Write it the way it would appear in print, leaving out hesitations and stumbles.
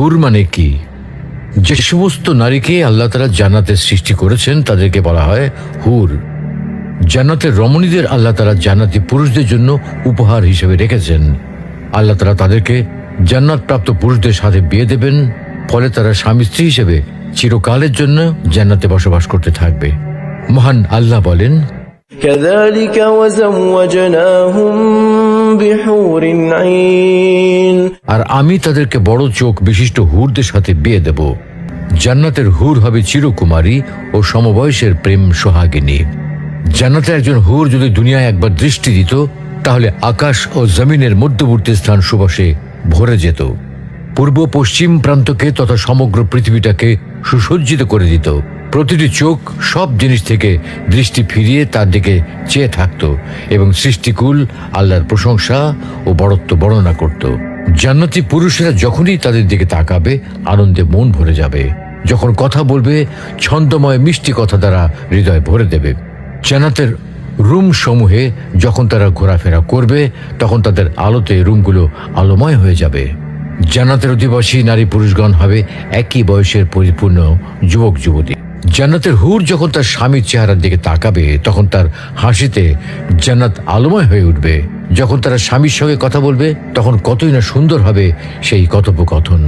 হুর মানে কি? যে সমস্ত নারীকে আল্লাহ তাআলা জান্নাতে সৃষ্টি করেছেন তাদেরকে বলা হয় হুর। জান্নাতের রমণীদের আল্লাহ তাআলা জান্নাতি পুরুষদের জন্য উপহার হিসেবে রেখেছেন। আল্লাহ তাআলা তাদেরকে জান্নাত প্রাপ্ত পুরুষদের সাথে বিয়ে দেবেন, ফলে তারা স্বামী স্ত্রী হিসেবে চিরকালের জন্য জান্নাতে বসবাস করতে থাকবে। মহান আল্লাহ বলেন, كذلك وزوجناهم بحور عين আর আমি তাদেরকে বড় চোখ বিশিষ্ট হুরদের সাথে বিয়ে দেব। জান্নাতের হুর হবে চিরকুমারী ও সমবয়সের প্রেম সোহাগিনী। জান্নাতে একজন হুর যদি দুনিয়ায় একবার দৃষ্টি দিত, তাহলে আকাশ ও জমিনের মধ্যবর্তী স্থান সুবাসে ভরে যেত। পূর্ব পশ্চিম প্রান্তকে তথা সমগ্র পৃথিবীটাকে সুসজ্জিত করে দিত। প্রতিটি চোখ সব জিনিস থেকে দৃষ্টি ফিরিয়ে তার দিকে চেয়ে থাকত এবং সৃষ্টিকুল আল্লাহর প্রশংসা ও বড়ত্ব বর্ণনা করত। জান্নাতি পুরুষেরা যখনই তাদের দিকে তাকাবে, আনন্দে মন ভরে যাবে। যখন কথা বলবে, ছন্দময় মিষ্টি কথা দ্বারা হৃদয় ভরে দেবে। জান্নাতের রুম সমূহে যখন তারা ঘোরাফেরা করবে, তখন তাদের আলোতে রুমগুলো আলোময় হয়ে যাবে। জান্নাতের অধিবাসী নারী পুরুষগণ হবে একই বয়সের পরিপূর্ণ যুবক যুবতী। জান্নাতের হুর যখন তার স্বামীর চেহারার দিকে তাকাবে, তখন তার হাসিতে জান্নাত আলোময় হয়ে উঠবে। যখন তারা স্বামীর সঙ্গে কথা বলবে, তখন কতই না সুন্দর হবে সেই কথোপকথন।